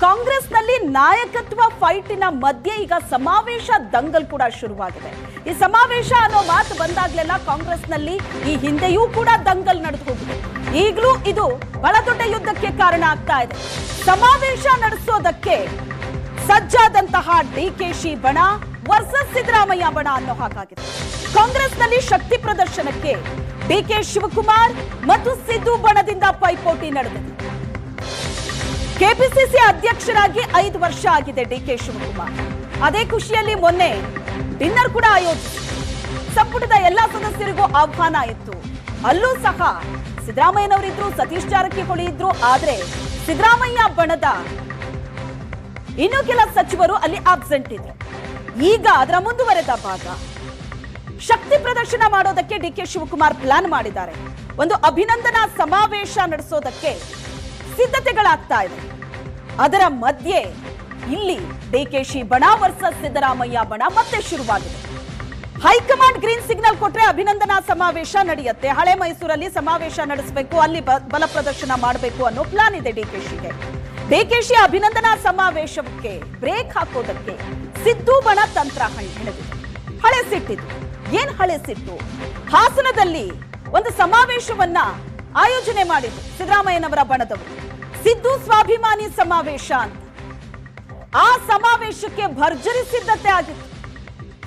ಕಾಂಗ್ರೆಸ್ನಲ್ಲಿ ನಾಯಕತ್ವ ಫೈಟಿನ ಮಧ್ಯೆ ಈಗ ಸಮಾವೇಶ ದಂಗಲ್ ಕೂಡ ಶುರುವಾಗಿದೆ. ಈ ಸಮಾವೇಶ ಅನ್ನೋ ಮಾತು ಬಂದಾಗ್ಲೆಲ್ಲ ಕಾಂಗ್ರೆಸ್ನಲ್ಲಿ ಈ ಹಿಂದೆಯೂ ಕೂಡ ದಂಗಲ್ ನಡೆದು ಹೋಗಿದೆ. ಈಗಲೂ ಇದು ಬಹಳ ದೊಡ್ಡ ಯುದ್ಧಕ್ಕೆ ಕಾರಣ ಆಗ್ತಾ ಇದೆ. ಸಮಾವೇಶ ನಡೆಸೋದಕ್ಕೆ ಸಜ್ಜಾದಂತಹ ಡಿಕೆಶಿ ಬಣ ವರ್ಸಸ್ ಸಿದ್ದರಾಮಯ್ಯ ಬಣ ಅನ್ನೋ ಹಾಗಾಗಿದೆ. ಕಾಂಗ್ರೆಸ್ನಲ್ಲಿ ಶಕ್ತಿ ಪ್ರದರ್ಶನಕ್ಕೆ ಡಿಕೆ ಶಿವಕುಮಾರ್ ಮತ್ತು ಸಿದ್ದು ಬಣದಿಂದ ಪೈಪೋಟಿ ನಡೆದಿದೆ. ಕೆಪಿಸಿಸಿ ಅಧ್ಯಕ್ಷರಾಗಿ 5 ವರ್ಷ ಆಗಿದೆ ಡಿಕೆ ಶಿವಕುಮಾರ್. ಅದೇ ಖುಷಿಯಲ್ಲಿ ಮೊನ್ನೆ ಡಿನ್ನರ್ ಕೂಡ ಆಯೋಜಿಸಿತು. ಸಂಪುಟದ ಎಲ್ಲಾ ಸದಸ್ಯರಿಗೂ ಆಹ್ವಾನ ಇತ್ತು. ಅಲ್ಲೂ ಸಹ ಸಿದ್ದರಾಮಯ್ಯನವರಿದ್ರು, ಸತೀಶ್ ಜಾರಕಿಹೊಳಿ ಇದ್ರು. ಆದ್ರೆ ಸಿದ್ದರಾಮಯ್ಯ ಬಣದ ಇನ್ನು ಕೆಲ ಸಚಿವರು ಅಲ್ಲಿ ಆಬ್ಸೆಂಟ್ ಇದ್ರು. ಈಗ ಅದರ ಮುಂದುವರೆದ ಭಾಗ ಶಕ್ತಿ ಪ್ರದರ್ಶನ ಮಾಡೋದಕ್ಕೆ ಡಿಕೆ ಶಿವಕುಮಾರ್ ಪ್ಲಾನ್ ಮಾಡಿದ್ದಾರೆ. ಒಂದು ಅಭಿನಂದನಾ ಸಮಾವೇಶ ನಡೆಸೋದಕ್ಕೆ ಸಿದ್ಧತೆಗಳಾಗ್ತಾ ಇದೆ. ಅದರ ಮಧ್ಯೆ ಇಲ್ಲಿ ಡಿಕೆಶಿ ಬಣ ವರ್ಸಸ್ ಸಿದ್ದರಾಮಯ್ಯ ಬಣ ಮತ್ತೆ ಶುರುವಾಗಿದೆ. ಹೈಕಮಾಂಡ್ ಗ್ರೀನ್ ಸಿಗ್ನಲ್ ಕೊಟ್ರೆ ಅಭಿನಂದನಾ ಸಮಾವೇಶ ನಡೆಯುತ್ತೆ. ಹಳೆ ಮೈಸೂರಲ್ಲಿ ಸಮಾವೇಶ ನಡೆಸಬೇಕು, ಅಲ್ಲಿ ಬಲ ಪ್ರದರ್ಶನ ಮಾಡಬೇಕು ಅನ್ನೋ ಪ್ಲಾನ್ ಇದೆ ಡಿಕೆಶಿಗೆ. ಡಿಕೆಶಿ ಅಭಿನಂದನಾ ಸಮಾವೇಶಕ್ಕೆ ಬ್ರೇಕ್ ಹಾಕೋದಕ್ಕೆ ಸಿದ್ದು ಬಣ ತಂತ್ರ ಹೆಣೆದಿದೆ. ಹಳೆ ಸಿಟ್ಟಿದ್ದು ಏನ್ ಹಳೆ ಸಿಟ್ಟು? ಹಾಸನದಲ್ಲಿ ಒಂದು ಸಮಾವೇಶವನ್ನ ಆಯೋಜನೆ ಮಾಡಿದ್ರು ಸಿದ್ದರಾಮಯ್ಯನವರ ಬಣದವರು. ಸಿದ್ದು ಸ್ವಾಭಿಮಾನಿ ಸಮಾವೇಶ ಅಂತ. ಆ ಸಮಾವೇಶಕ್ಕೆ ಭರ್ಜರಿ ಸಿದ್ಧತೆ ಆಗಿತ್ತು.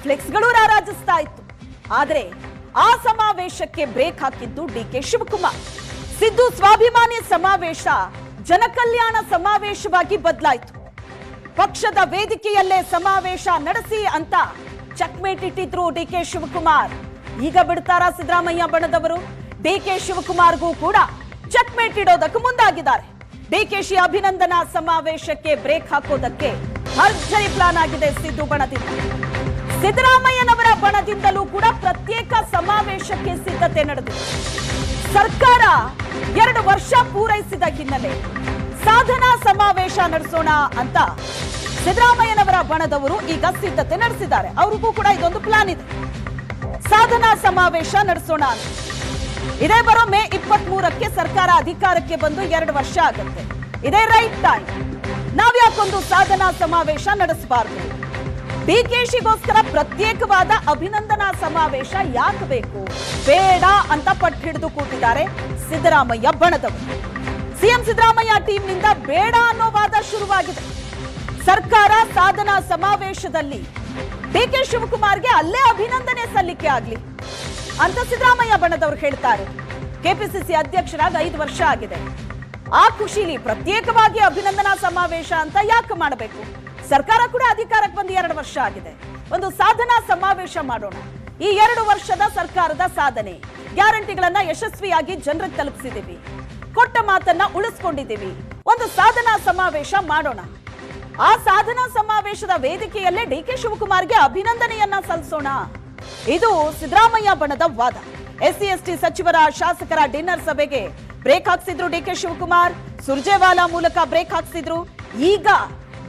ಫ್ಲೆಕ್ಸ್ಗಳು ರಾರಾಜಿಸ್ತಾ ಇತ್ತು. ಆದ್ರೆ ಆ ಸಮಾವೇಶಕ್ಕೆ ಬ್ರೇಕ್ ಹಾಕಿದ್ದು ಡಿಕೆ ಶಿವಕುಮಾರ್. ಸಿದ್ದು ಸ್ವಾಭಿಮಾನಿ ಸಮಾವೇಶ ಜನಕಲ್ಯಾಣ ಸಮಾವೇಶವಾಗಿ ಬದಲಾಯಿತು. ಪಕ್ಷದ ವೇದಿಕೆಯಲ್ಲೇ ಸಮಾವೇಶ ನಡೆಸಿ ಅಂತ ಚೆಕ್ಮೇಟ್ ಇಟ್ಟಿದ್ರು ಡಿಕೆ ಶಿವಕುಮಾರ್. ಈಗ ಬಿಡ್ತಾರಾ ಸಿದ್ದರಾಮಯ್ಯ ಬಣದವರು? ಡಿಕೆ ಶಿವಕುಮಾರ್ಗೂ ಕೂಡ ಚೆಕ್ಮೇಟ್ ಇಡೋದಕ್ಕೆ ಮುಂದಾಗಿದ್ದಾರೆ. ಡಿಕೆಶಿ ಅಭಿನಂದನಾ ಸಮಾವೇಶಕ್ಕೆ ಬ್ರೇಕ್ ಹಾಕೋದಕ್ಕೆ ಭರ್ಜರಿ ಪ್ಲಾನ್ ಆಗಿದೆ ಸಿದ್ದು ಬಣದಿಂದ. ಸಿದ್ದರಾಮಯ್ಯನವರ ಬಣದಿಂದಲೂ ಕೂಡ ಪ್ರತ್ಯೇಕ ಸಮಾವೇಶಕ್ಕೆ ಸಿದ್ಧತೆ ನಡೆದಿದೆ. ಸರ್ಕಾರ 2 ವರ್ಷ ಪೂರೈಸಿದ ಹಿನ್ನೆಲೆ ಸಾಧನಾ ಸಮಾವೇಶ ನಡೆಸೋಣ ಅಂತ ಸಿದ್ದರಾಮಯ್ಯನವರ ಬಣದವರು ಈಗ ಸಿದ್ಧತೆ ನಡೆಸಿದ್ದಾರೆ. ಅವ್ರಿಗೂ ಕೂಡ ಇದೊಂದು ಪ್ಲಾನ್ ಇದೆ. ಸಾಧನಾ ಸಮಾವೇಶ ನಡೆಸೋಣ ಅಂತ. ಇದೇ ಬರೋ ಮೇ 23ಕ್ಕೆ ಸರ್ಕಾರ ಅಧಿಕಾರಕ್ಕೆ ಬಂದು 2 ವರ್ಷ ಆಗುತ್ತೆ. ಇದೇ ರೈಟ್ ಟೈಮ್. ನಾವ್ಯಾಕೊಂದು ಸಾಧನಾ ಸಮಾವೇಶ ನಡೆಸಬಾರ್ದು? ಡಿಕೆಶಿಗೋಸ್ಕರ ಪ್ರತ್ಯೇಕವಾದ ಅಭಿನಂದನಾ ಸಮಾವೇಶ ಯಾಕೆ ಬೇಕು? ಬೇಡ ಅಂತ ಪಟ್ಟು ಹಿಡಿದು ಕೂತಿದ್ದಾರೆ ಸಿದ್ದರಾಮಯ್ಯ ಬಣದವರು. ಸಿಎಂ ಸಿದ್ದರಾಮಯ್ಯ ಟೀಮ್ನಿಂದ ಬೇಡ ಅನ್ನೋ ವಾದ ಶುರುವಾಗಿದೆ. ಸರ್ಕಾರ ಸಾಧನಾ ಸಮಾವೇಶದಲ್ಲಿ ಡಿಕೆ ಶಿವಕುಮಾರ್ಗೆ ಅಲ್ಲೇ ಅಭಿನಂದನೆ ಸಲ್ಲಿಕೆ ಆಗ್ಲಿ ಅಂತ ಸಿದ್ದರಾಮಯ್ಯ ಬಣದವರು ಹೇಳ್ತಾರೆ. ಕೆಪಿಸಿಸಿ ಅಧ್ಯಕ್ಷರಾಗಿ 5 ವರ್ಷ ಆಗಿದೆ. ಆ ಖುಷಿಲಿ ಪ್ರತ್ಯೇಕವಾಗಿ ಅಭಿನಂದನಾ ಸಮಾವೇಶ ಅಂತ ಯಾಕೆ ಮಾಡಬೇಕು? ಸರ್ಕಾರ ಕೂಡ ಅಧಿಕಾರಕ್ಕೆ ಬಂದು 2 ವರ್ಷ ಆಗಿದೆ. ಒಂದು ಸಾಧನಾ ಸಮಾವೇಶ ಮಾಡೋಣ. ಈ 2 ವರ್ಷದ ಸರ್ಕಾರದ ಸಾಧನೆ, ಗ್ಯಾರಂಟಿಗಳನ್ನ ಯಶಸ್ವಿಯಾಗಿ ಜನರಿಗೆ ತಲುಪಿಸಿದೀವಿ, ಕೊಟ್ಟ ಮಾತನ್ನ ಉಳಿಸ್ಕೊಂಡಿದ್ದೀವಿ. ಒಂದು ಸಾಧನಾ ಸಮಾವೇಶ ಮಾಡೋಣ. ಆ ಸಾಧನಾ ಸಮಾವೇಶದ ವೇದಿಕೆಯಲ್ಲೇ ಡಿಕೆ ಶಿವಕುಮಾರ್ಗೆ ಅಭಿನಂದನೆಯನ್ನ ಸಲ್ಲಿಸೋಣ. ಇದು ಸಿದ್ದರಾಮಯ್ಯ ಬಣದ ವಾದ. ಎಸ್ಸಿ ಎಸ್ಟಿ ಸಚಿವರ ಶಾಸಕರ ಡಿನ್ನರ್ ಸಭೆಗೆ ಬ್ರೇಕ್ ಹಾಕ್ಸಿದ್ರು ಡಿಕೆ ಶಿವಕುಮಾರ್. ಸುರ್ಜೇವಾಲಾ ಮೂಲಕ ಬ್ರೇಕ್ ಹಾಕ್ಸಿದ್ರು. ಈಗ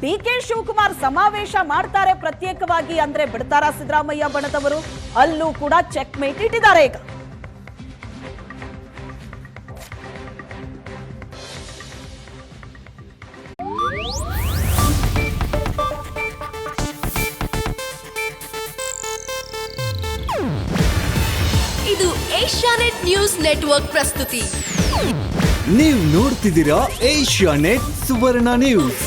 ಡಿಕೆ ಶಿವಕುಮಾರ್ ಸಮಾವೇಶ ಮಾಡ್ತಾರೆ ಪ್ರತ್ಯೇಕವಾಗಿ ಅಂದ್ರೆ ಬಿಡ್ತಾರಾ ಸಿದ್ದರಾಮಯ್ಯ ಬಣದವರು? ಅಲ್ಲೂ ಕೂಡ ಚೆಕ್ ಮೇಟ್ ಇಟ್ಟಿದ್ದಾರೆ ಈಗ. ಇದು ಏಷ್ಯಾನೆಟ್ ನ್ಯೂಸ್ ನೆಟ್ವರ್ಕ್ ಪ್ರಸ್ತುತಿ. ನೀವು ನೋಡ್ತಿದ್ದೀರಾ ಏಷ್ಯಾನೆಟ್ ಸುವರ್ಣ ನ್ಯೂಸ್.